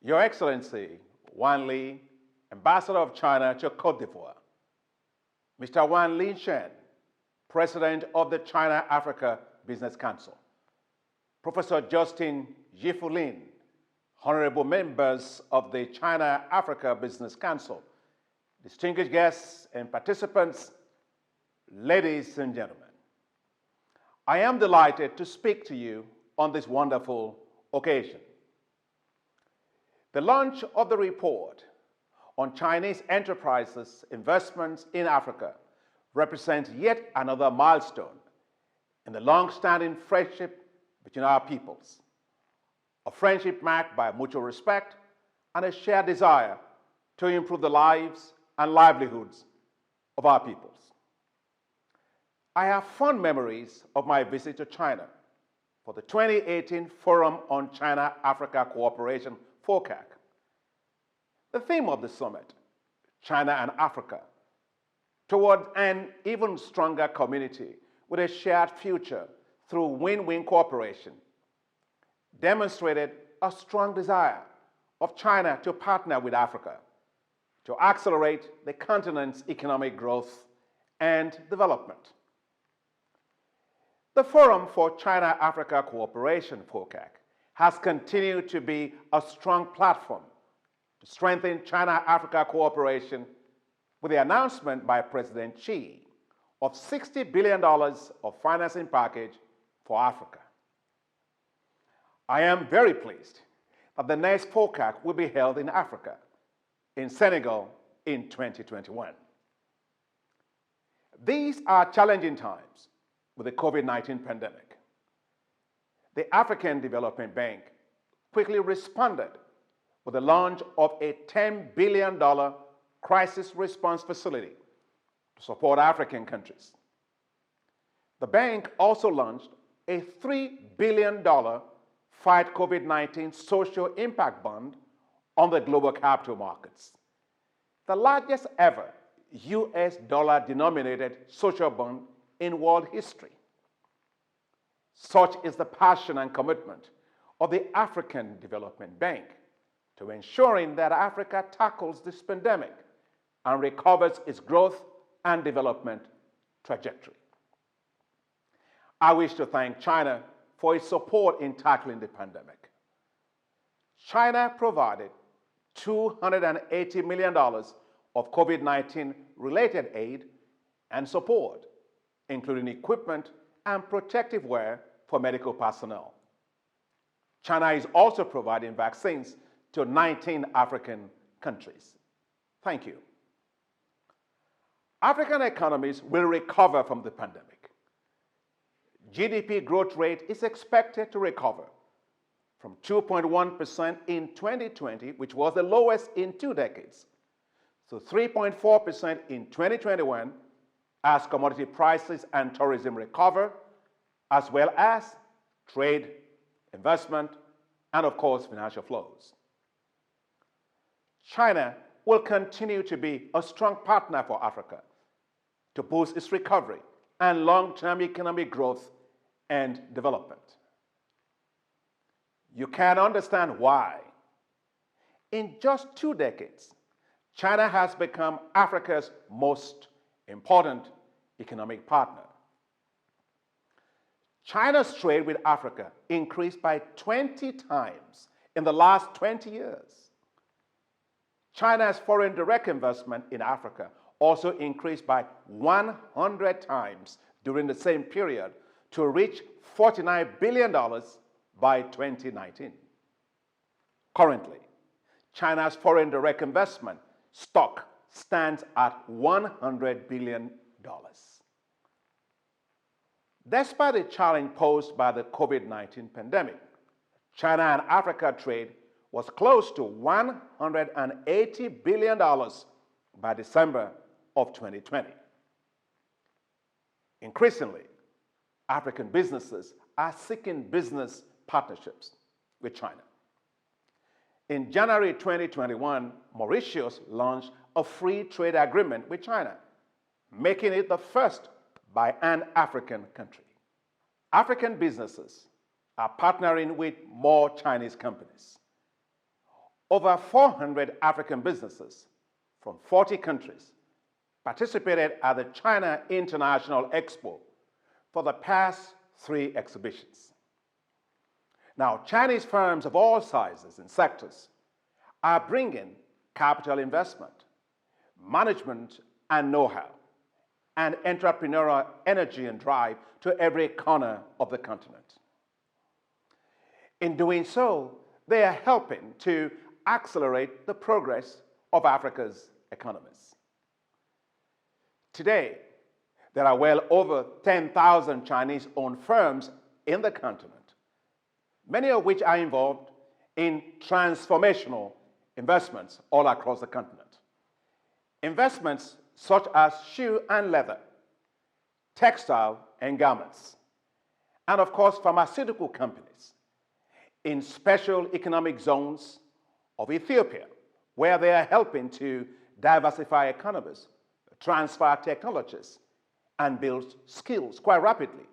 Your Excellency Wan Li, Ambassador of China to Côte d'Ivoire, Mr. Wan Linshen, President of the China-Africa Business Council, Professor Justin Yifulin, honorable members of the China-Africa Business Council, distinguished guests and participants, ladies and gentlemen. I am delighted to speak to you on this wonderful occasion. The launch of the report on Chinese enterprises' investments in Africa represents yet another milestone in the long-standing friendship between our peoples, a friendship marked by mutual respect and a shared desire to improve the lives and livelihoods of our peoples. I have fond memories of my visit to China for the 2018 Forum on China-Africa Cooperation, FOCAC. The theme of the summit, China and Africa, toward an even stronger community with a shared future through win-win cooperation, demonstrated a strong desire of China to partner with Africa to accelerate the continent's economic growth and development. The Forum for China-Africa Cooperation, FOCAC, has continued to be a strong platform to strengthen China-Africa cooperation with the announcement by President Xi of $60 billion of financing package for Africa. I am very pleased that the next FOCAC will be held in Africa, in Senegal in 2021. These are challenging times with the COVID-19 pandemic. The African Development Bank quickly responded with the launch of a $10 billion crisis response facility to support African countries. The bank also launched a $3 billion Fight COVID-19 Social Impact Bond on the global capital markets, the largest ever US dollar-denominated social bond in world history. Such is the passion and commitment of the African Development Bank to ensuring that Africa tackles this pandemic and recovers its growth and development trajectory. I wish to thank China for its support in tackling the pandemic. China provided $280 million of COVID-19 related aid and support, including equipment and protective wear for medical personnel. China is also providing vaccines to 19 African countries. Thank you. African economies will recover from the pandemic. GDP growth rate is expected to recover from 2.1% in 2020, which was the lowest in 2 decades, to 3.4% in 2021 as commodity prices and tourism recover, as well as trade, investment, and of course, financial flows. China will continue to be a strong partner for Africa to boost its recovery and long-term economic growth and development. You can understand why. In just 2 decades, China has become Africa's most important economic partner. China's trade with Africa increased by 20 times in the last 20 years. China's foreign direct investment in Africa also increased by 100 times during the same period to reach $49 billion by 2019. Currently, China's foreign direct investment stock stands at $100 billion. Despite the challenge posed by the COVID-19 pandemic, China and Africa trade was close to $180 billion by December of 2020. Increasingly, African businesses are seeking business partnerships with China. In January 2021, Mauritius launched a free trade agreement with China, making it the first by an African country. African businesses are partnering with more Chinese companies. Over 400 African businesses from 40 countries participated at the China International Expo for the past 3 exhibitions. Now, Chinese firms of all sizes and sectors are bringing capital investment, management and know-how, and entrepreneurial energy and drive to every corner of the continent. In doing so, they are helping to accelerate the progress of Africa's economies. Today, there are well over 10,000 Chinese-owned firms in the continent, many of which are involved in transformational investments all across the continent. Investments such as shoe and leather, textile and garments, and of course pharmaceutical companies in special economic zones of Ethiopia, where they are helping to diversify economies, transfer technologies, and build skills quite rapidly,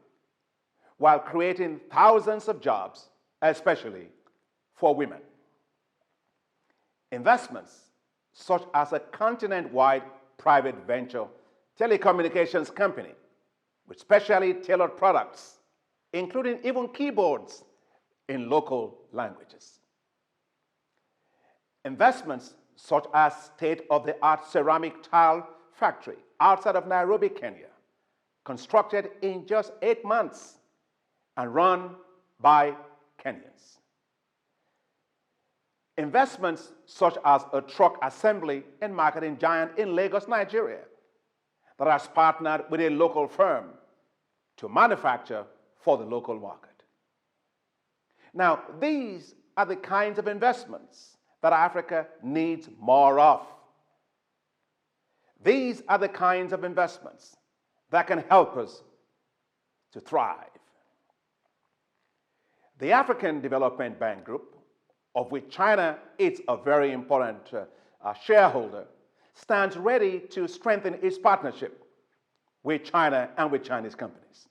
while creating thousands of jobs, especially for women. Investments such as a continent-wide private venture telecommunications company with specially tailored products, including even keyboards in local languages. Investments such as state-of-the-art ceramic tile factory outside of Nairobi, Kenya, constructed in just 8 months and run by Kenyans. Investments such as a truck assembly and marketing giant in Lagos, Nigeria, that has partnered with a local firm to manufacture for the local market. Now, these are the kinds of investments that Africa needs more of. These are the kinds of investments that can help us to thrive. The African Development Bank Group, of which China is a very important shareholder, stands ready to strengthen its partnership with China and with Chinese companies.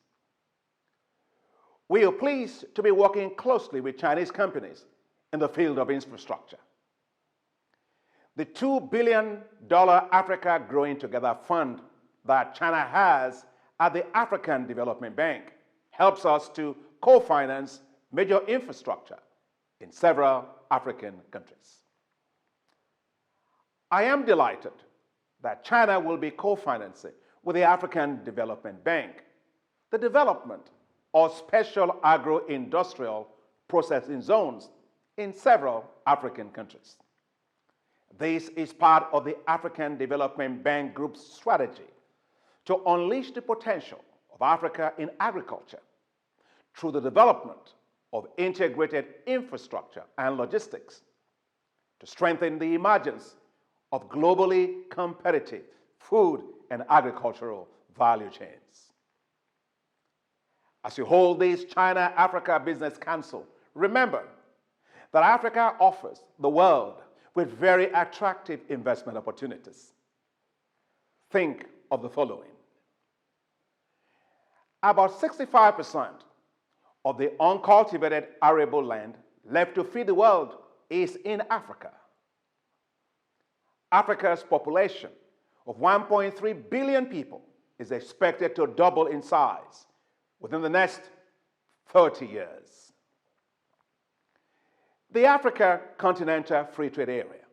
We are pleased to be working closely with Chinese companies in the field of infrastructure. The $2 billion Africa Growing Together Fund that China has at the African Development Bank helps us to co-finance major infrastructure in several African countries. I am delighted that China will be co-financing with the African Development Bank the development of special agro-industrial processing zones in several African countries. This is part of the African Development Bank Group's strategy to unleash the potential of Africa in agriculture through the development of integrated infrastructure and logistics to strengthen the emergence of globally competitive food and agricultural value chains. As you hold this China-Africa Business Council, remember that Africa offers the world with very attractive investment opportunities. Think of the following. About 65% of the uncultivated arable land left to feed the world is in Africa. Africa's population of 1.3 billion people is expected to double in size within the next 30 years. The Africa Continental Free Trade Area,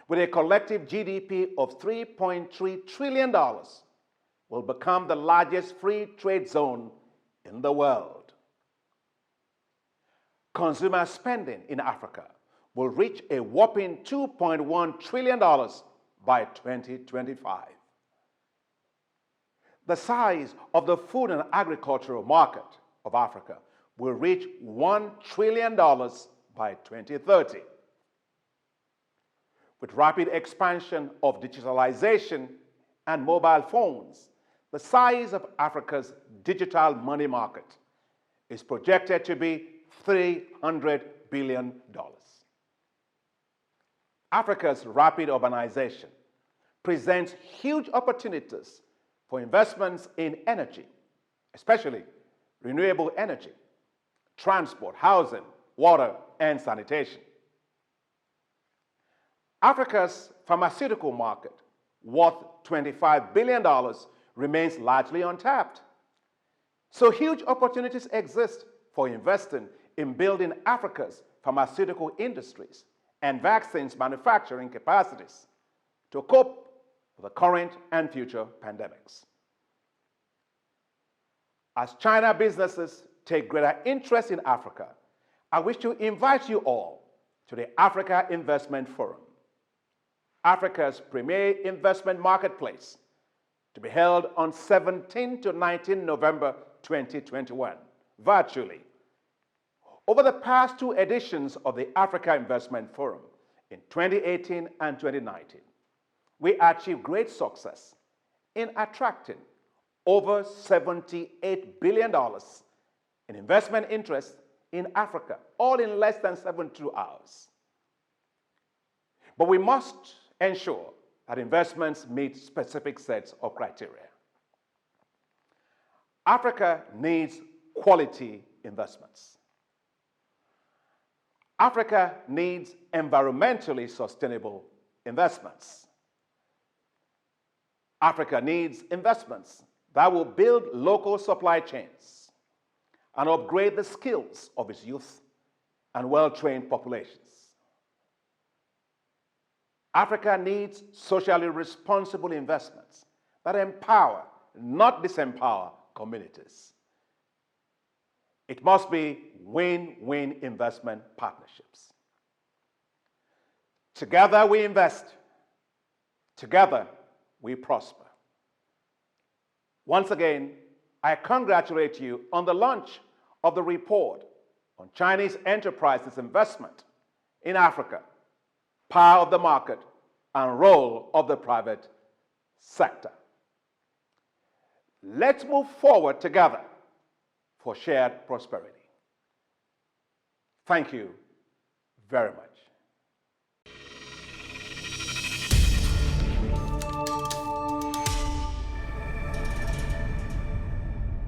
with a collective GDP of $3.3 trillion, will become the largest free trade zone in the world. Consumer spending in Africa will reach a whopping $2.1 trillion by 2025. The size of the food and agricultural market of Africa will reach $1 trillion by 2030. With rapid expansion of digitalization and mobile phones, the size of Africa's digital money market is projected to be $300 billion. Africa's rapid urbanization presents huge opportunities for investments in energy, especially renewable energy, transport, housing, water, and sanitation. Africa's pharmaceutical market, worth $25 billion, remains largely untapped. So huge opportunities exist for investing in building Africa's pharmaceutical industries and vaccines manufacturing capacities to cope with the current and future pandemics. As China businesses take greater interest in Africa, I wish to invite you all to the Africa Investment Forum, Africa's premier investment marketplace, to be held on 17 to 19 November 2021, virtually. Over the past two editions of the Africa Investment Forum in 2018 and 2019, we achieved great success in attracting over $78 billion in investment interest in Africa, all in less than 72 hours. But we must ensure that investments meet specific sets of criteria. Africa needs quality investments. Africa needs environmentally sustainable investments. Africa needs investments that will build local supply chains and upgrade the skills of its youth and well-trained populations. Africa needs socially responsible investments that empower, not disempower, communities. It must be win-win investment partnerships. Together we invest. Together we prosper. Once again, I congratulate you on the launch of the report on Chinese enterprises' investment in Africa, power of the market, and role of the private sector. Let's move forward together for shared prosperity. Thank you very much.